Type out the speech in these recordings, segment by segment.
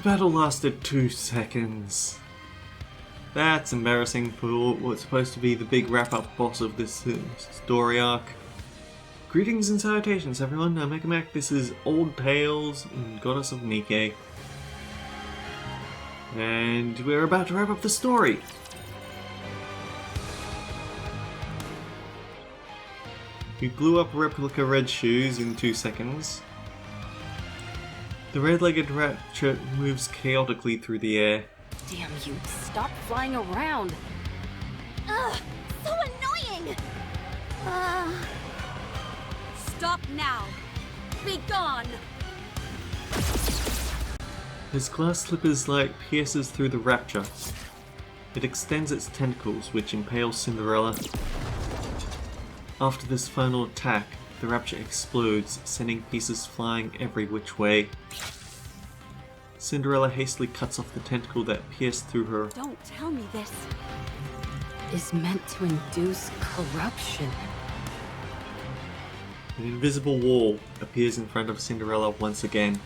battle lasted 2 seconds. That's embarrassing for what's supposed to be the big wrap-up boss of this story arc. Greetings and salutations everyone, I'm Mekamac, this is Old Tales and Goddess of Nike. And we're about to wrap up the story. We blew up replica Red Shoes in 2 seconds. The red-legged rapture moves chaotically through the air. Damn you, stop flying around! Ugh, so annoying! Stop now! Be gone! His glass slipper's light pierces through the rapture. It extends its tentacles, which impales Cinderella. After this final attack, the rapture explodes, sending pieces flying every which way. Cinderella hastily cuts off the tentacle that pierced through her. Don't tell me this is meant to induce corruption. An invisible wall appears in front of Cinderella once again,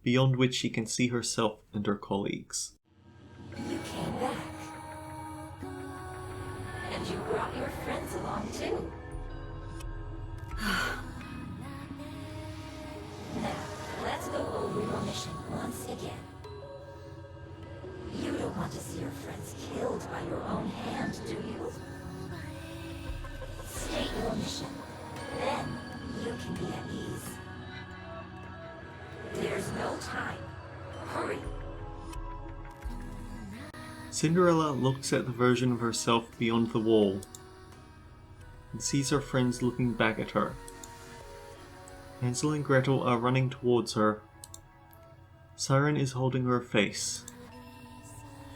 beyond which she can see herself and her colleagues. You came back. And you brought your friends along too. Now, let's go over your mission once again. You don't want to see your friends killed by your own hand, do you? State your mission. Then you can be at ease. There's no time. Hurry. Cinderella looks at the version of herself beyond the wall and sees her friends looking back at her. Hansel and Gretel are running towards her. Siren is holding her face.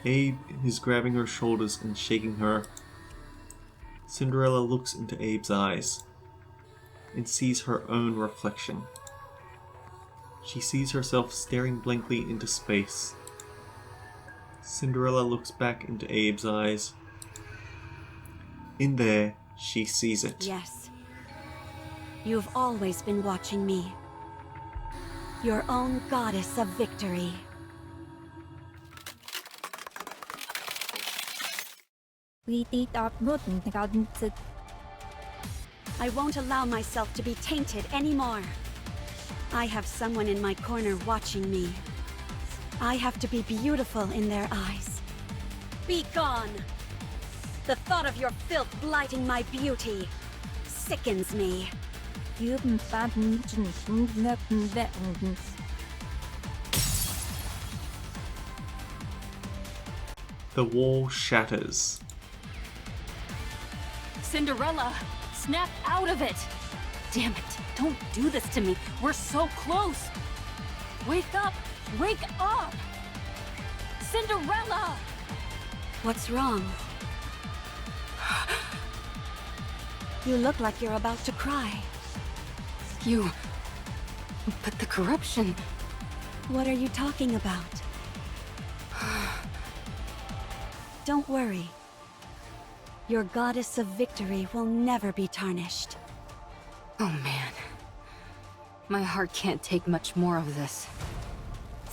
Abe is grabbing her shoulders and shaking her. Cinderella looks into Abe's eyes and sees her own reflection. She sees herself staring blankly into space. Cinderella looks back into Abe's eyes. In there, she sees it. Yes. You've always been watching me. Your own goddess of victory. I won't allow myself to be tainted anymore. I have someone in my corner watching me. I have to be beautiful in their eyes. Be gone! The thought of your filth blighting my beauty sickens me. The wall shatters. Cinderella, snap out of it! Damn it, don't do this to me. We're so close! Wake up! Wake up! Cinderella! What's wrong? You look like you're about to cry. But the corruption... What are you talking about? Don't worry. Your goddess of victory will never be tarnished. Oh man. My heart can't take much more of this.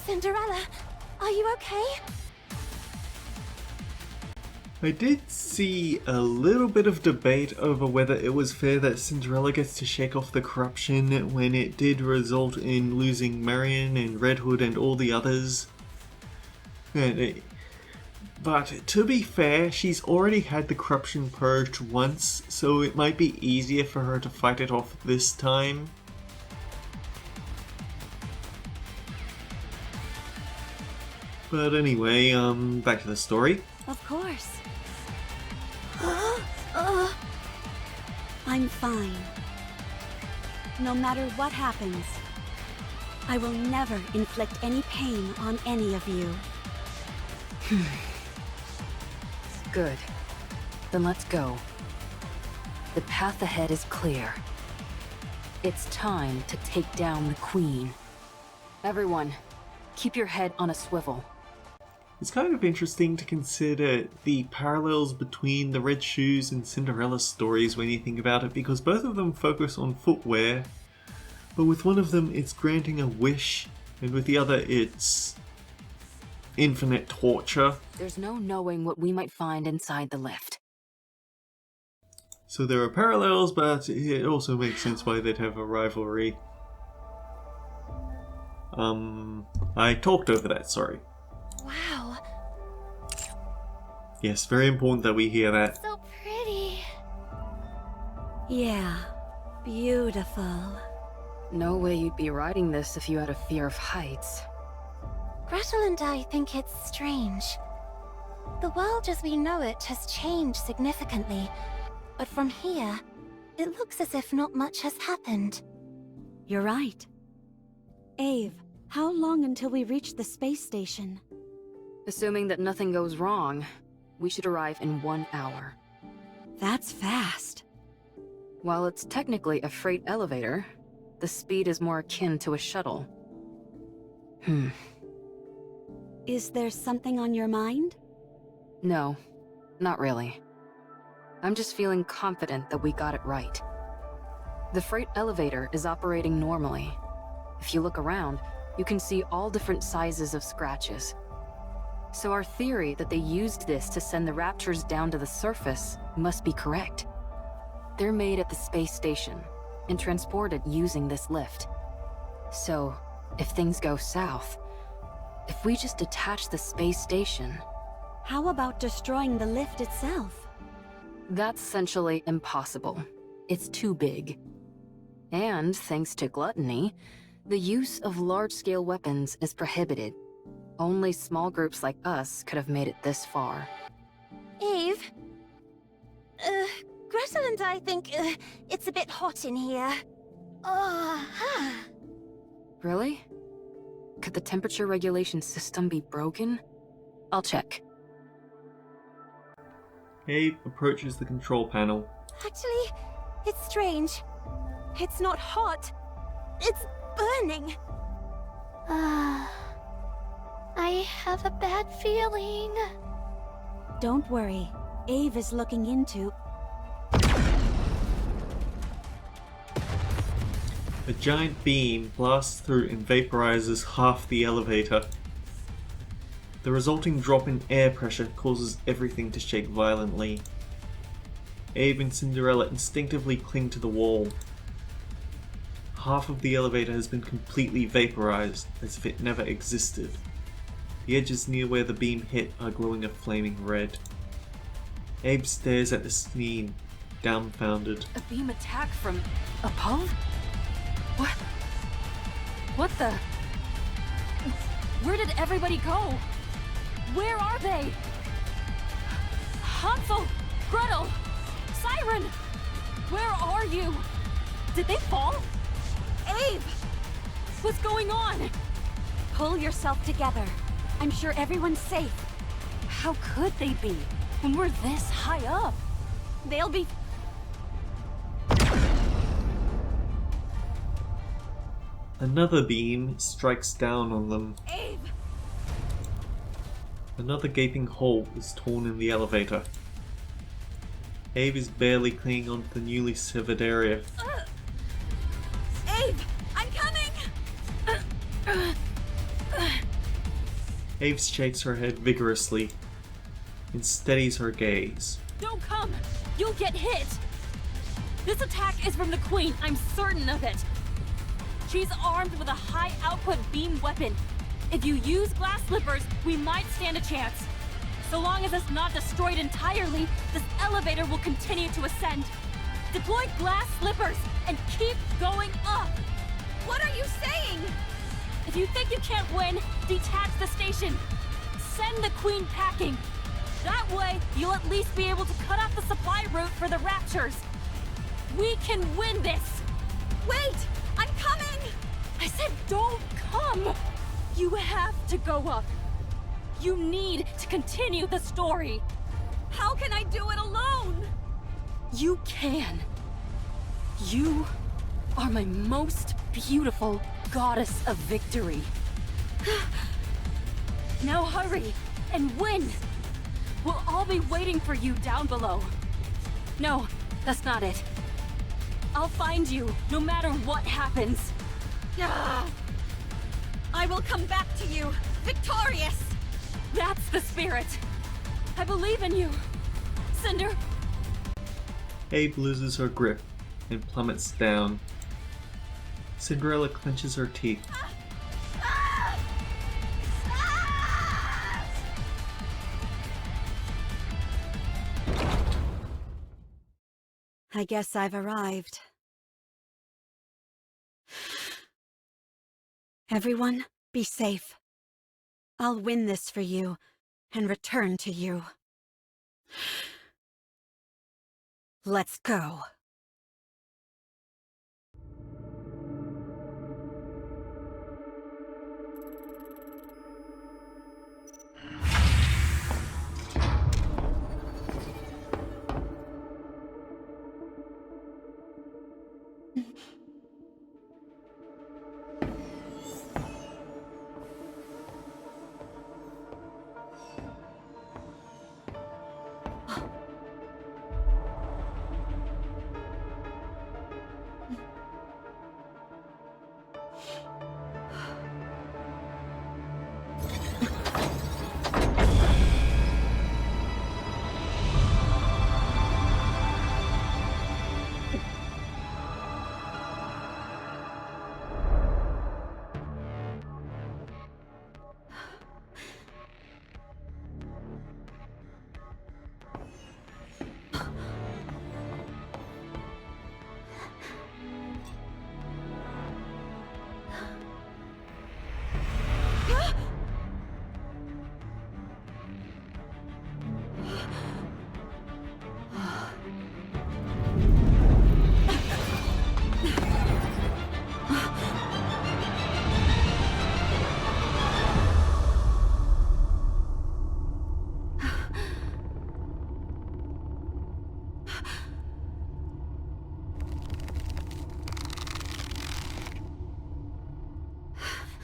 Cinderella, are you okay? I did see a little bit of debate over whether it was fair that Cinderella gets to shake off the corruption when it did result in losing Marion and Red Hood and all the others. But to be fair, she's already had the corruption purged once, so it might be easier for her to fight it off this time. But anyway, back to the story. Of course. I'm fine. No matter what happens, I will never inflict any pain on any of you. Good. Then let's go. The path ahead is clear. It's time to take down the Queen. Everyone, keep your head on a swivel. It's kind of interesting to consider the parallels between the Red Shoes and Cinderella stories when you think about it, because both of them focus on footwear, but with one of them it's granting a wish And with the other, it's infinite torture. There's no knowing what we might find inside the lift. So there are parallels, but it also makes sense why they'd have a rivalry. I talked over that, sorry. Wow, Yes, very important that we hear that. so pretty. Yeah, beautiful. No way you'd be riding this if you had a fear of heights. Gretel and I think it's strange. The world as we know it has changed significantly, but from here, it looks as if not much has happened. You're right. Ave, how long until we reach the space station? Assuming that nothing goes wrong, we should arrive in 1 hour. That's fast. While it's technically a freight elevator, the speed is more akin to a shuttle. Is there something on your mind? No, not really. I'm just feeling confident that we got it right. The freight elevator is operating normally. If you look around, you can see all different sizes of scratches. So our theory that they used this to send the Raptors down to the surface must be correct. They're made at the space station and transported using this lift. So, if things go south, if we just detach the space station... How about destroying the lift itself? That's essentially impossible. It's too big. And, thanks to gluttony, the use of large-scale weapons is prohibited. Only small groups like us could have made it this far. Eve? Gretel and I think it's a bit hot in here. Really? Could the temperature regulation system be broken? I'll check. Abe approaches the control panel. Actually, it's strange. It's not hot. It's burning. I have a bad feeling. Don't worry. Ave is looking into... A giant beam blasts through and vaporizes half the elevator. The resulting drop in air pressure causes everything to shake violently. Abe and Cinderella instinctively cling to the wall. Half of the elevator has been completely vaporized, as if it never existed. The edges near where the beam hit are glowing a flaming red. Abe stares at the scene, dumbfounded. A beam attack from above? What? What the? Where did everybody go? Where are they? Hansel! Gretel! Siren! Where are you? Did they fall? Abe! What's going on? Pull yourself together. I'm sure everyone's safe. How could they be when we're this high up? They'll be... Another beam strikes down on them. Abe! Another gaping hole is torn in the elevator. Abe is barely clinging onto the newly severed area. Abe! I'm coming! Abe shakes her head vigorously and steadies her gaze. Don't come! You'll get hit! This attack is from the Queen, I'm certain of it! She's armed with a high-output beam weapon. If you use glass slippers, we might stand a chance. So long as it's not destroyed entirely, this elevator will continue to ascend. Deploy glass slippers and keep going up! What are you saying? If you think you can't win, detach the station. Send the Queen packing. That way, you'll at least be able to cut off the supply route for the Raptors. We can win this! Wait! I'm coming! I said don't come! You have to go up. You need to continue the story. How can I do it alone? You can. You are my most beautiful goddess of victory. Now hurry and win! We'll all be waiting for you down below. No, that's not it. I'll find you, no matter what happens. I will come back to you, victorious! That's the spirit! I believe in you! Cinder! Abe loses her grip and plummets down. Cinderella clenches her teeth. I guess I've arrived. Everyone, be safe. I'll win this for you, and return to you. Let's go.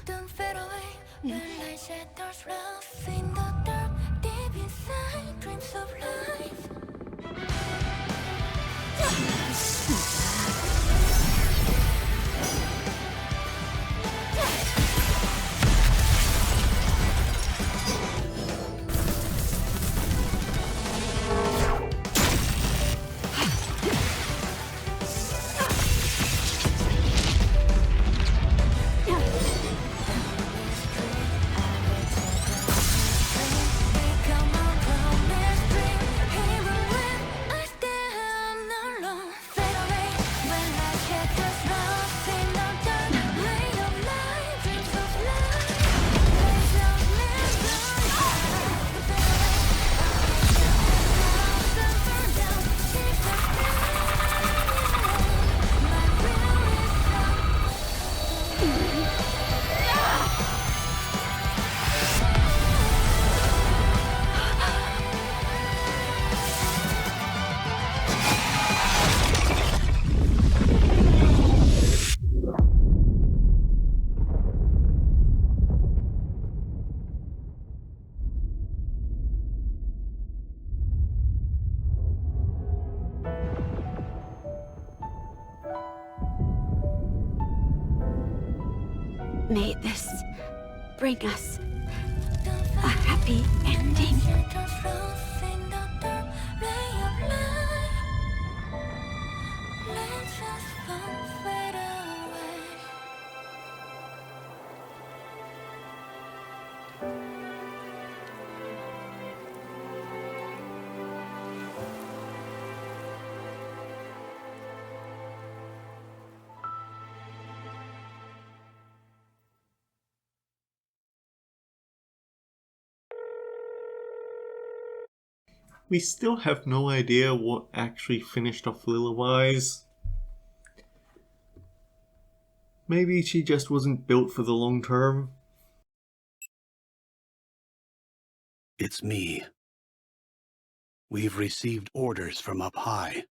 Don't fade away. The light shatters rough in the dark. Deep inside, dreams of life. Come on, promise, dream. Even when I stand alone, fade away. When light shatters rough in the dark. Ray of light, dreams of life. Rays of never. Burn down, keep us my will is May this bring us a happy ending. We still have no idea what actually finished off Lilywise. Maybe she just wasn't built for the long term. It's me. We've received orders from up high.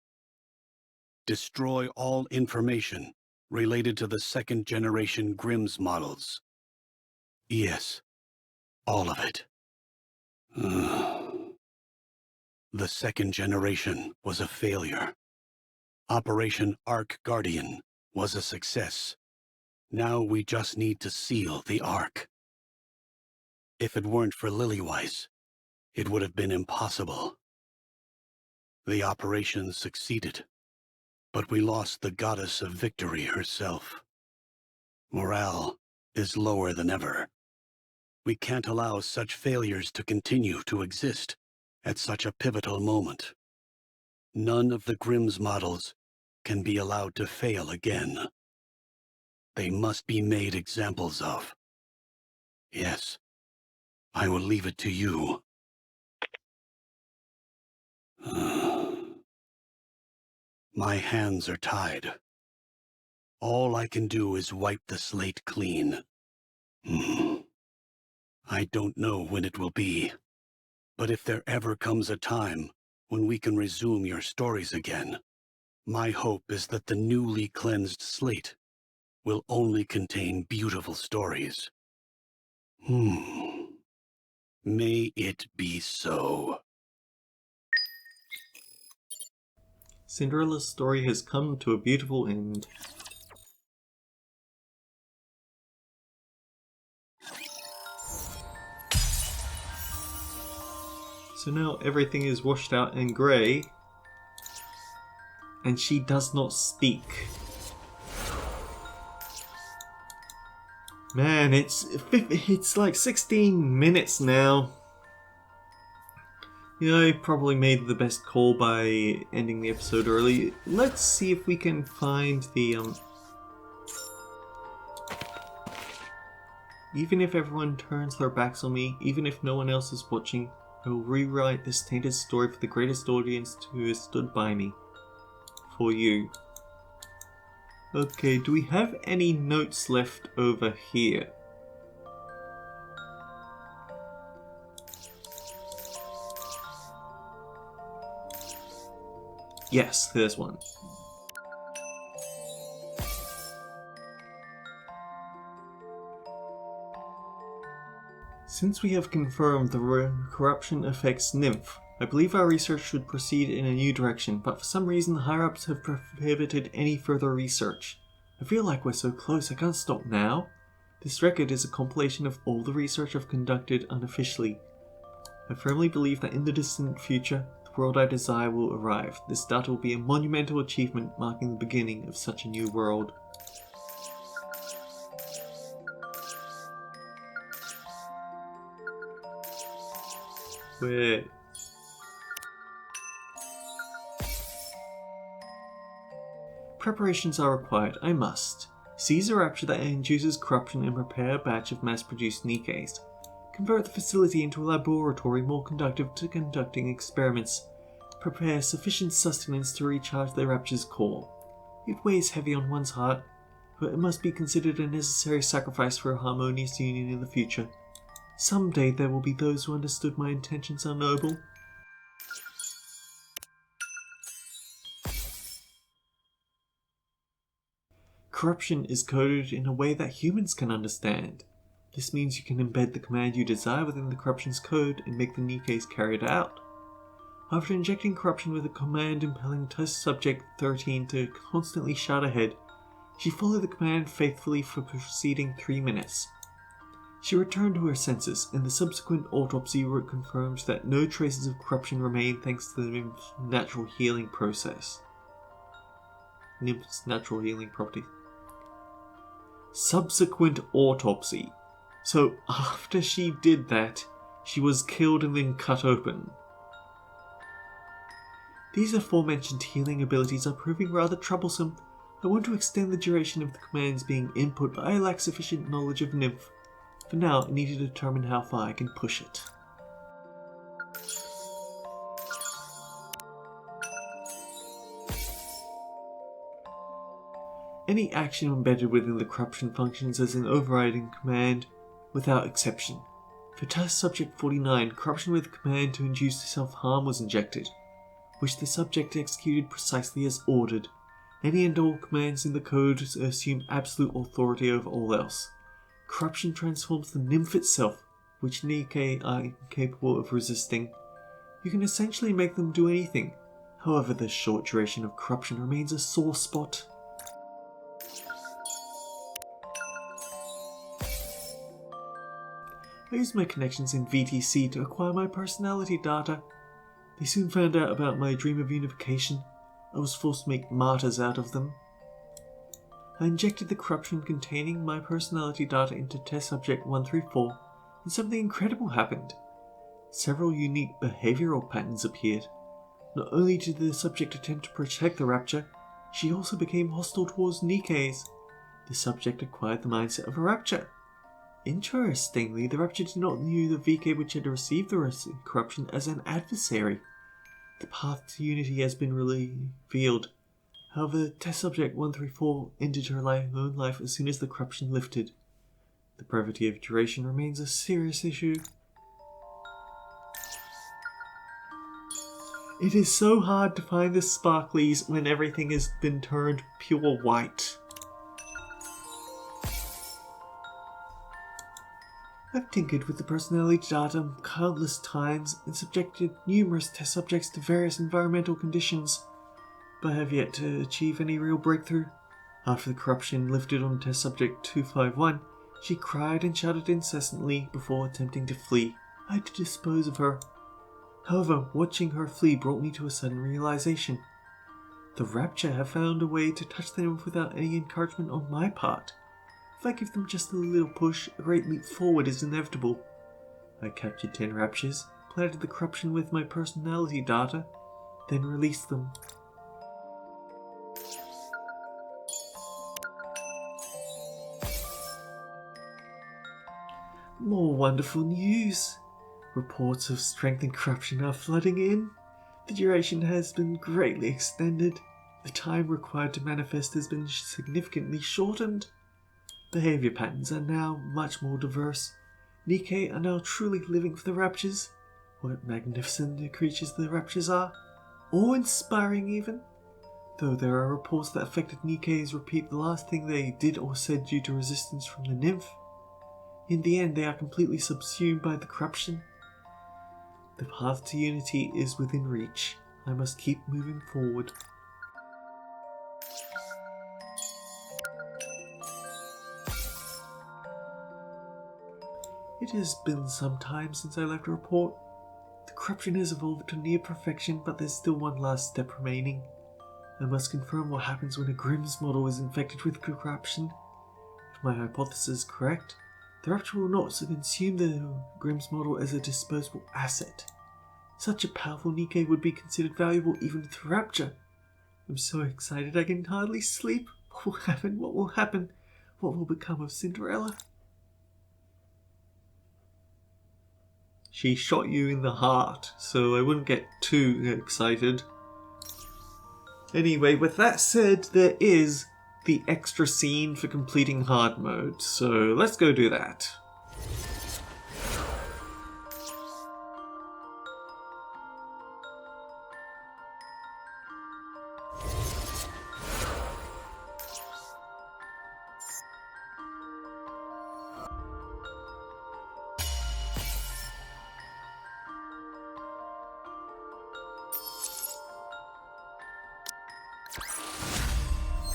Destroy all information related to the second-generation Grimm's models. Yes, all of it. The second generation was a failure. Operation Ark Guardian was a success. Now we just need to seal the Ark. If it weren't for Lilyweiss, it would have been impossible. The operation succeeded, but we lost the goddess of victory herself. Morale is lower than ever. We can't allow such failures to continue to exist at such a pivotal moment. None of the Grimm's models can be allowed to fail again. They must be made examples of. Yes, I will leave it to you. My hands are tied. All I can do is wipe the slate clean. I don't know when it will be, but if there ever comes a time when we can resume your stories again, my hope is that the newly cleansed slate will only contain beautiful stories. May it be so. Cinderella's story has come to a beautiful end. So now everything is washed out in grey, and she does not speak. Man, it's like 16 minutes now. Yeah, I probably made the best call by ending the episode early. Let's see if we can find the Even if everyone turns their backs on me, even if no one else is watching, I will rewrite this tainted story for the greatest audience who has stood by me. For you. Okay, do we have any notes left over here? Yes, there's one. Since we have confirmed the corruption affects Nymph, I believe our research should proceed in a new direction, but for some reason the higher-ups have prohibited any further research. I feel like we're so close, I can't stop now. This record is a compilation of all the research I've conducted unofficially. I firmly believe that in the distant future, the world I desire will arrive. This data will be a monumental achievement marking the beginning of such a new world. Wait. Preparations are required, I must. Seize a rapture that induces corruption and prepare a batch of mass-produced Nikes. Convert the facility into a laboratory more conducive to conducting experiments. Prepare sufficient sustenance to recharge the rapture's core. It weighs heavy on one's heart, but it must be considered a necessary sacrifice for a harmonious union in the future. Someday there will be those who understood my intentions are noble. Corruption is coded in a way that humans can understand. This means you can embed the command you desire within the corruption's code and make the Nikes carry it out. After injecting corruption with a command impelling test subject 13 to constantly shout ahead, she followed the command faithfully for the preceding 3 minutes. She returned to her senses, and the subsequent autopsy confirmed that no traces of corruption remain thanks to the nymph's natural healing process. Nymph's natural healing property. Subsequent autopsy. So after she did that, she was killed and then cut open. These aforementioned healing abilities are proving rather troublesome. I want to extend the duration of the commands being input, but I lack sufficient knowledge of Nymph. For now, I need to determine how far I can push it. Any action embedded within the corruption functions as an overriding command, without exception. For test subject 49, corruption with a command to induce self-harm was injected, which the subject executed precisely as ordered. Any and all commands in the code assume absolute authority over all else. Corruption transforms the nymph itself, which Nike are incapable of resisting. You can essentially make them do anything. However, the short duration of corruption remains a sore spot. I used my connections in VTC to acquire my personality data. They soon found out about my dream of unification. I was forced to make martyrs out of them. I injected the corruption containing my personality data into test subject 134, and something incredible happened. Several unique behavioral patterns appeared. Not only did the subject attempt to protect the Rapture, she also became hostile towards Nikkei's. The subject acquired the mindset of a Rapture. Interestingly, the Rapture did not view the VK which had received the corruption as an adversary. The path to unity has been revealed. However, test subject 134 ended her own life as soon as the corruption lifted. The brevity of duration remains a serious issue. It is so hard to find the sparklies when everything has been turned pure white. I've tinkered with the personality data countless times and subjected numerous test subjects to various environmental conditions, but have yet to achieve any real breakthrough. After the corruption lifted on test subject 251, she cried and shouted incessantly before attempting to flee. I had to dispose of her. However, watching her flee brought me to a sudden realization. The Rapture have found a way to touch them without any encouragement on my part. If I give them just a little push, a great leap forward is inevitable. I captured 10 Raptures, planted the corruption with my personality data, then released them. More wonderful news! Reports of strength and corruption are flooding in. The duration has been greatly extended. The time required to manifest has been significantly shortened. Behavior patterns are now much more diverse. Nikkei are now truly living for the Raptures. What magnificent creatures the Raptures are. Awe-inspiring even. Though there are reports that affected Nikkei's repeat the last thing they did or said due to resistance from the nymph. In the end, they are completely subsumed by the corruption. The path to unity is within reach. I must keep moving forward. It has been some time since I left a report. The corruption has evolved to near perfection, but there's still one last step remaining. I must confirm what happens when a Grimm's model is infected with corruption. If my hypothesis is correct, the Rapture will not consume the Grimm's model as a disposable asset. Such a powerful Nikkei would be considered valuable even to the Rapture. I'm so excited I can hardly sleep. What will happen? What will happen? What will become of Cinderella? She shot you in the heart, so I wouldn't get too excited. Anyway, with that said, there is the extra scene for completing hard mode, so let's go do that.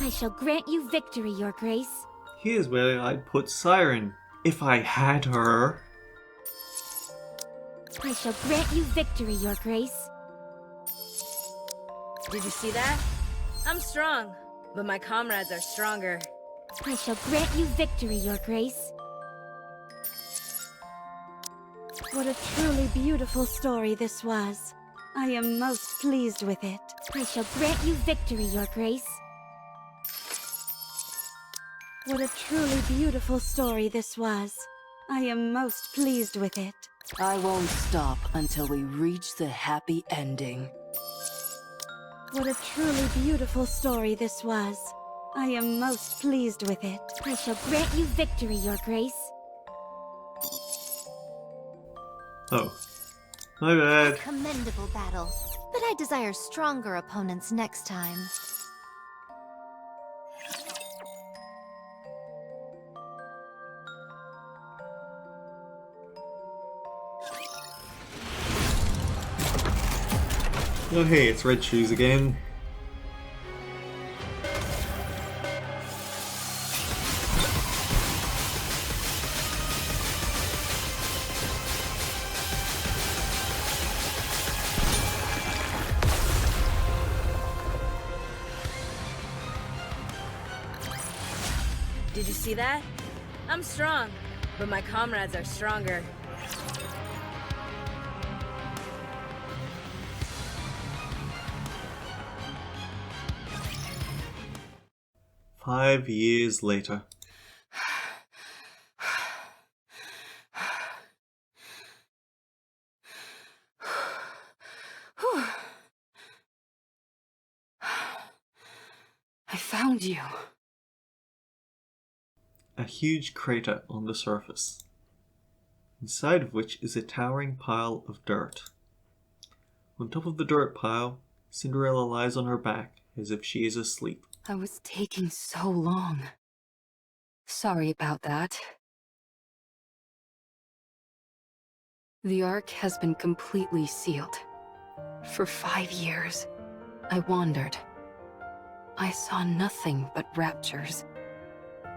I shall grant you victory, Your Grace. Here's where I'd put Siren, if I had her. I shall grant you victory, Your Grace. Did you see that? I'm strong, but my comrades are stronger. I shall grant you victory, Your Grace. What a truly beautiful story this was. I am most pleased with it. I shall grant you victory, Your Grace. What a truly beautiful story this was. I am most pleased with it. I won't stop until we reach the happy ending. What a truly beautiful story this was. I am most pleased with it. I shall grant you victory, Your Grace. Oh, my bad. Commendable battle, but I desire stronger opponents next time. Oh hey, it's Red Shoes again. Did you see that? I'm strong, but my comrades are stronger. Five years later. I found you. A huge crater on the surface, inside of which is a towering pile of dirt. On top of the dirt pile, Cinderella lies on her back as if she is asleep. I was taking so long. Sorry about that. The Ark has been completely sealed. For 5 years, I wandered. I saw nothing but raptures.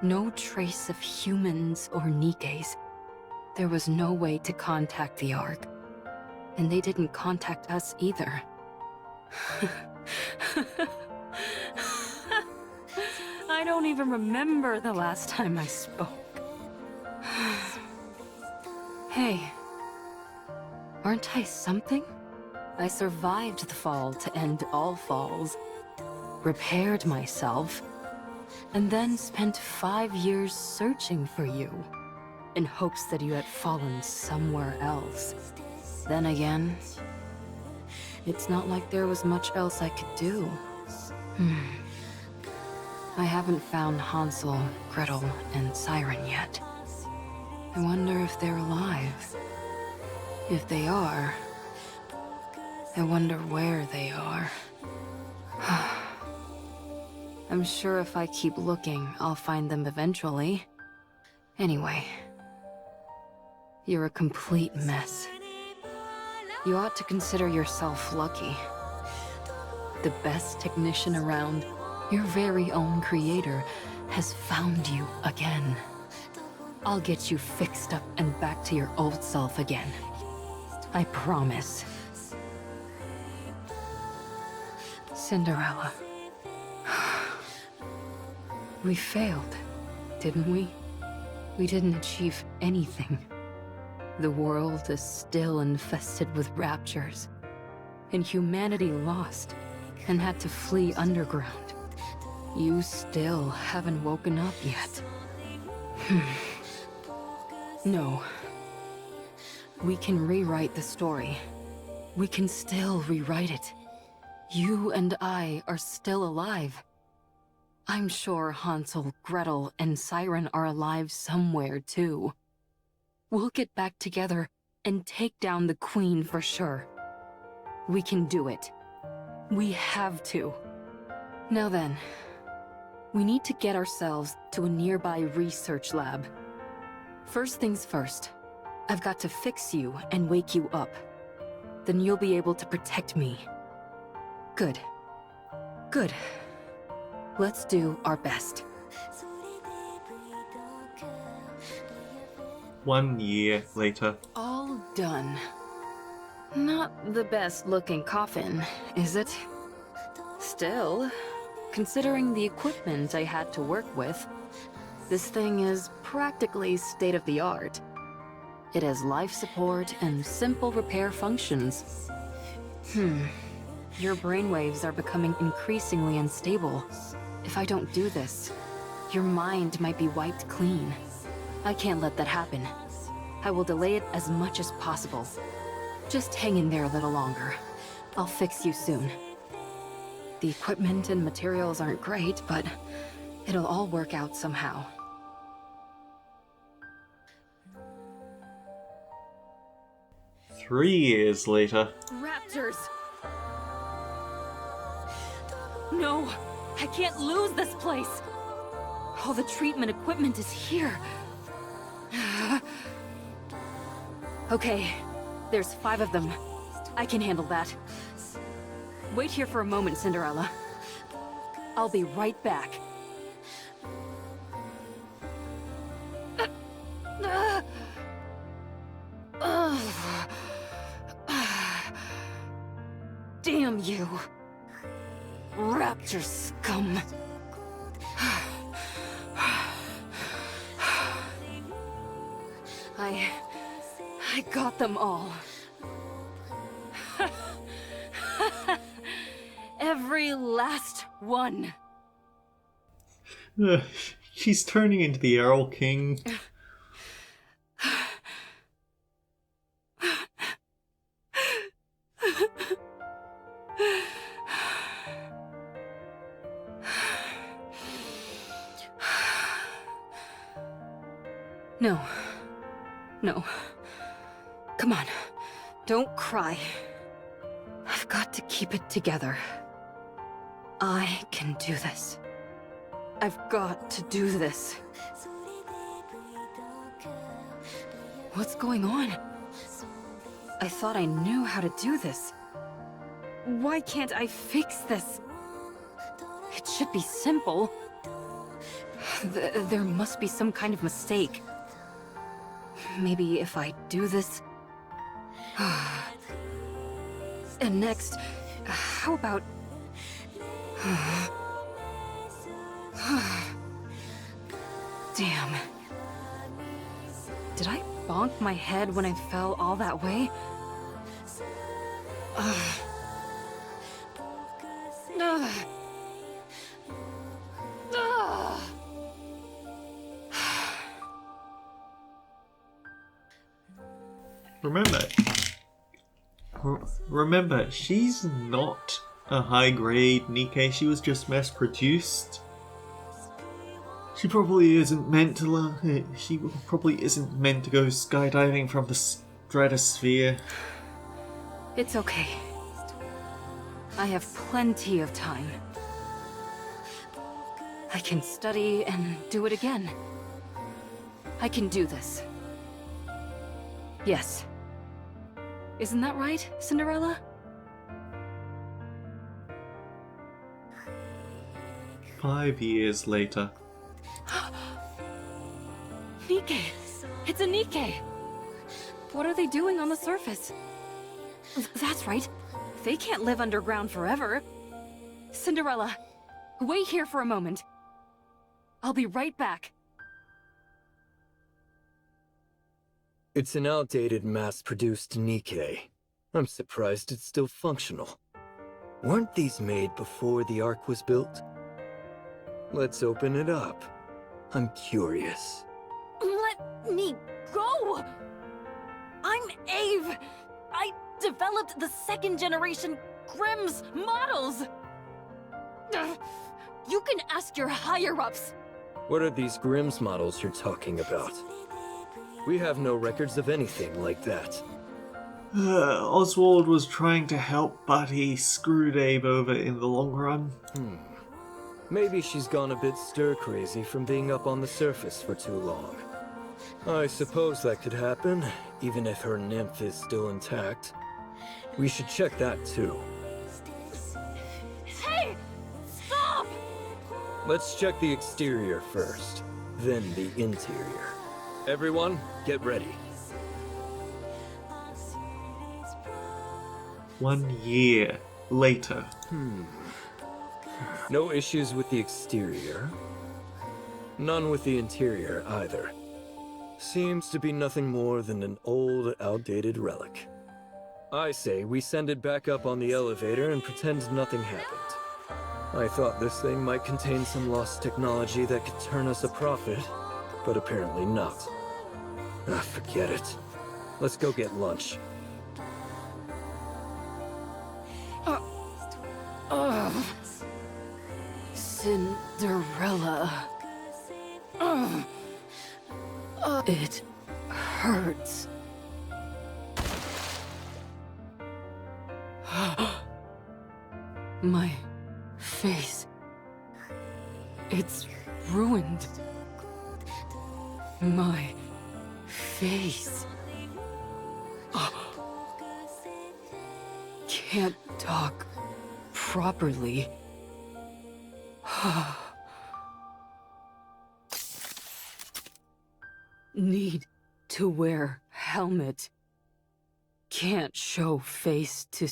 No trace of humans or Nikes. There was no way to contact the Ark. And they didn't contact us either. I don't even remember the last time I spoke. Hey, aren't I something? I survived the fall to end all falls, repaired myself, and then spent 5 years searching for you, in hopes that you had fallen somewhere else. Then again, it's not like there was much else I could do. I haven't found Hansel, Gretel, and Siren yet. I wonder if they're alive. If they are, I wonder where they are. I'm sure if I keep looking, I'll find them eventually. Anyway, you're a complete mess. You ought to consider yourself lucky. The best technician around, your very own creator, has found you again. I'll get you fixed up and back to your old self again. I promise. Cinderella. We failed, didn't we? We didn't achieve anything. The world is still infested with raptures, and humanity lost and had to flee underground. You still haven't woken up yet. No. We can rewrite the story. We can still rewrite it. You and I are still alive. I'm sure Hansel, Gretel, and Siren are alive somewhere, too. We'll get back together and take down the Queen for sure. We can do it. We have to. Now then, we need to get ourselves to a nearby research lab. First things first, I've got to fix you and wake you up. Then you'll be able to protect me. Good. Good. Let's do our best. 1 year later. All done. Not the best looking coffin, is it? Still, considering the equipment I had to work with, this thing is practically state-of-the-art. It has life support and simple repair functions. Your brainwaves are becoming increasingly unstable. If I don't do this, your mind might be wiped clean. I can't let that happen. I will delay it as much as possible. Just hang in there a little longer. I'll fix you soon. The equipment and materials aren't great, but it'll all work out somehow. 3 years later. Raptors! No! I can't lose this place! All the treatment equipment is here. Okay, there's 5 of them. I can handle that. Wait here for a moment, Cinderella. I'll be right back. Damn you! Raptor scum! I got them all. Every last one. She's turning into the Errol King. No. No. Come on. Don't cry. I've got to keep it together. I can do this. I've got to do this. What's going on? I thought I knew how to do this. Why can't I fix this? It should be simple. There must be some kind of mistake. Maybe if I do this... And next, how about... Damn. Did I bonk my head when I fell all that way? Remember, she's not a high-grade Nikkei, she was just mass-produced. She probably isn't meant to go skydiving from the stratosphere. It's okay. I have plenty of time. I can study and do it again. I can do this. Yes. Isn't that right, Cinderella? Five years later. Nikkei! It's a Nikkei! What are they doing on the surface? That's right. They can't live underground forever. Cinderella, wait here for a moment. I'll be right back. It's an outdated mass-produced Nikkei. I'm surprised it's still functional. Weren't these made before the Ark was built? Let's open it up. I'm curious. Let me go! I'm Ave! I developed the second-generation Grimm's models! You can ask your higher-ups! What are these Grimm's models you're talking about? We have no records of anything like that. Oswald was trying to help, but he screwed Abe over in the long run. Maybe she's gone a bit stir-crazy from being up on the surface for too long. I suppose that could happen, even if her nymph is still intact. We should check that too. Hey! Stop! Let's check the exterior first, then the interior. Everyone, get ready. 1 year later. No issues with the exterior. None with the interior either. Seems to be nothing more than an old, outdated relic. I say we send it back up on the elevator and pretend nothing happened. I thought this thing might contain some lost technology that could turn us a profit, but apparently not. Forget it. Let's go get lunch. Cinderella. It hurts. My face. It's ruined. My face. Can't talk properly. Need to wear helmet. Can't show face to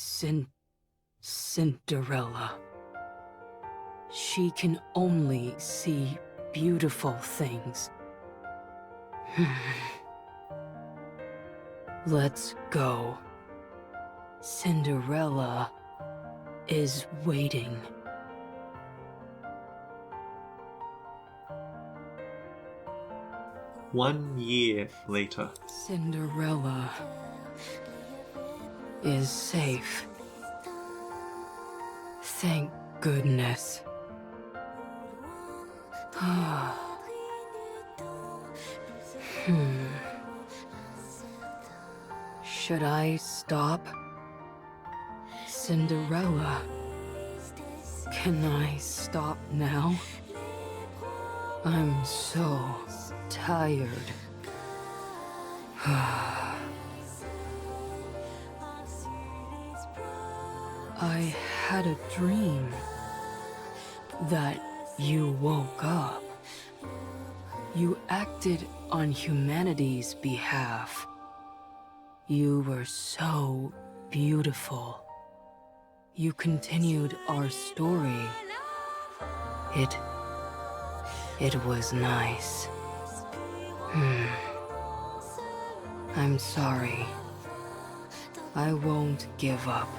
Cinderella. She can only see beautiful things. Let's go. Cinderella is waiting. One year later. Cinderella is safe. Thank goodness. Should I stop? Cinderella, can I stop now? I'm so tired. I had a dream that you woke up. You acted on humanity's behalf. You were so beautiful. You continued our story. It was nice. I'm sorry. I won't give up.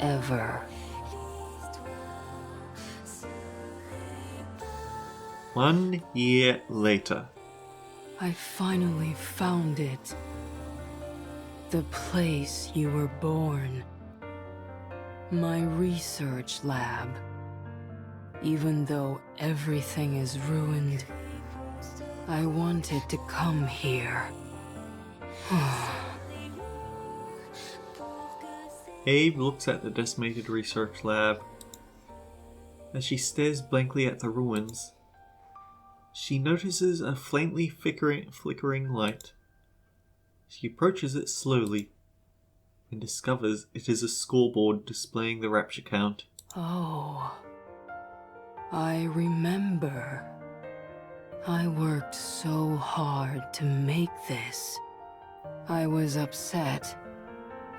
Ever. One year later. I finally found it. The place you were born. My research lab. Even though everything is ruined, I wanted to come here. Abe looks at the decimated research lab. As she stares blankly at the ruins, she notices a faintly flickering light. She approaches it slowly and discovers it is a scoreboard displaying the rapture count. Oh, I remember. I worked so hard to make this. I was upset.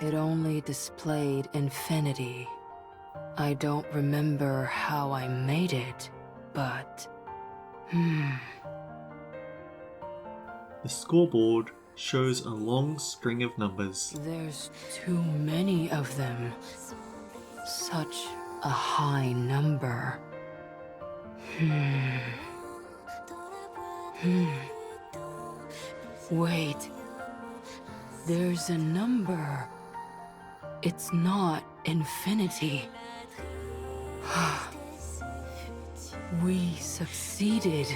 It only displayed infinity. I don't remember how I made it, but... The scoreboard shows a long string of numbers. There's too many of them. Such a high number. Wait. There's a number. It's not infinity. We succeeded.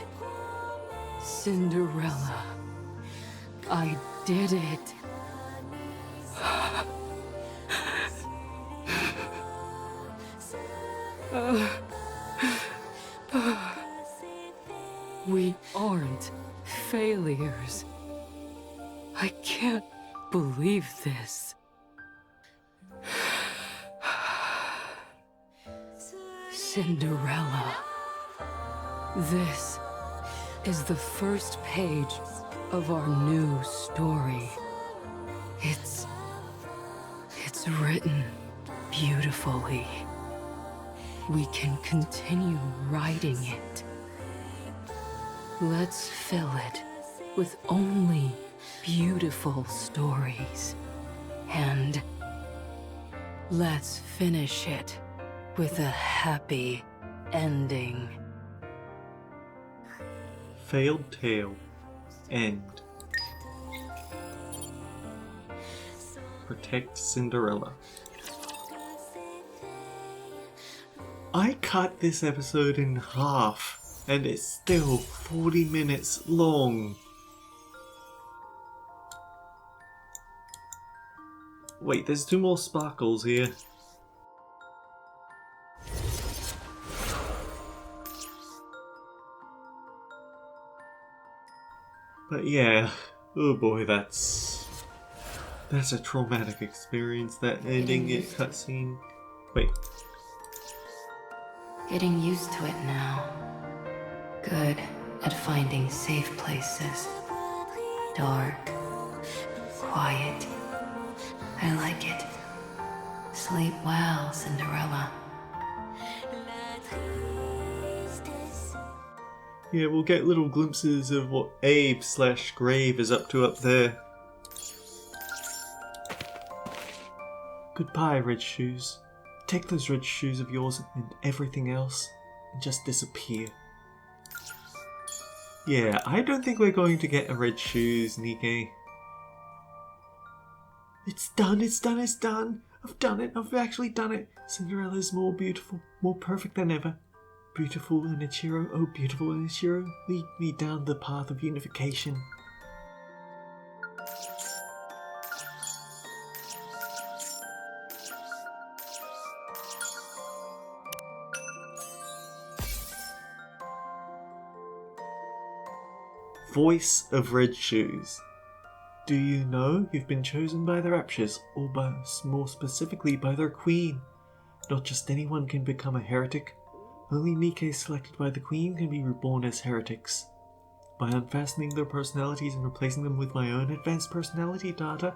Cinderella. I did it. We aren't failures. I can't believe this. Cinderella. This is the first page of our new story. It's written beautifully. We can continue writing it. Let's fill it with only beautiful stories. And let's finish it with a happy ending. Failed tale. End. Protect Cinderella. I cut this episode in half, and it's still 40 minutes long. Wait, there's 2 more sparkles here. But yeah, oh boy, that's a traumatic experience, that ending it cutscene. Wait. Getting used to it now. Good at finding safe places. Dark. Quiet. I like it. Sleep well, Cinderella. Yeah, we'll get little glimpses of what Abe/Grave is up to up there. Goodbye, Red Shoes. Take those red shoes of yours and everything else and just disappear. Yeah, I don't think we're going to get a red shoes, Nikke. It's done, it's done, it's done! I've done it, I've actually done it! Cinderella's more beautiful, more perfect than ever. Beautiful Enichiro, oh beautiful Enichiro, lead me down the path of unification. Voice of Red Shoes. Do you know you've been chosen by the Raptures, or more specifically by their queen? Not just anyone can become a heretic. Only Nikke selected by the queen can be reborn as heretics. By unfastening their personalities and replacing them with my own advanced personality data,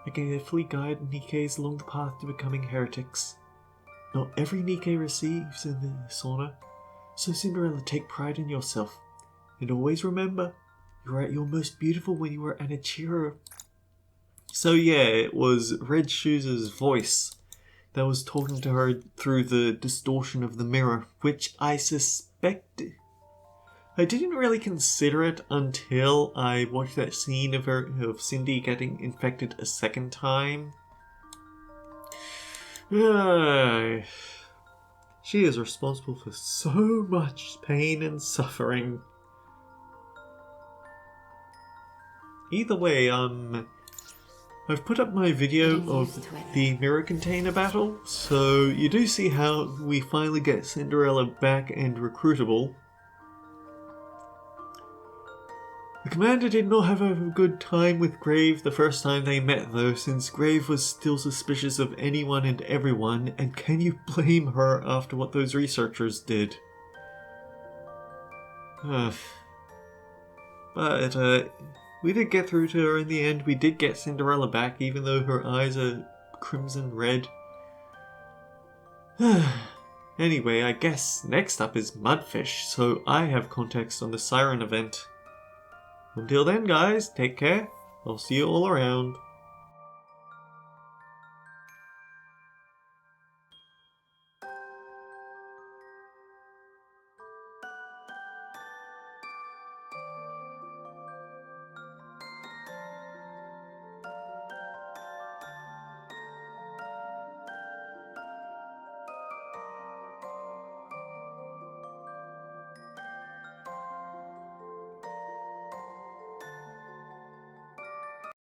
I can carefully guide Nikkes along the path to becoming heretics. Not every Nikke receives this honor, so Cinderella, take pride in yourself. And always remember, you were at your most beautiful when you were Enichiro. So yeah, it was Red Shoes' voice that was talking to her through the distortion of the mirror, which I suspected. I didn't really consider it until I watched that scene of Cindy getting infected a second time. She is responsible for so much pain and suffering. Either way, I've put up my video of the mirror container battle, so you do see how we finally get Cinderella back and recruitable. The commander did not have a good time with Grave the first time they met though, since Grave was still suspicious of anyone and everyone, and can you blame her after what those researchers did? But we did get through to her in the end. We did get Cinderella back, even though her eyes are crimson red. Anyway, I guess next up is Mudfish, so I have context on the Siren event. Until then, guys, take care. I'll see you all around.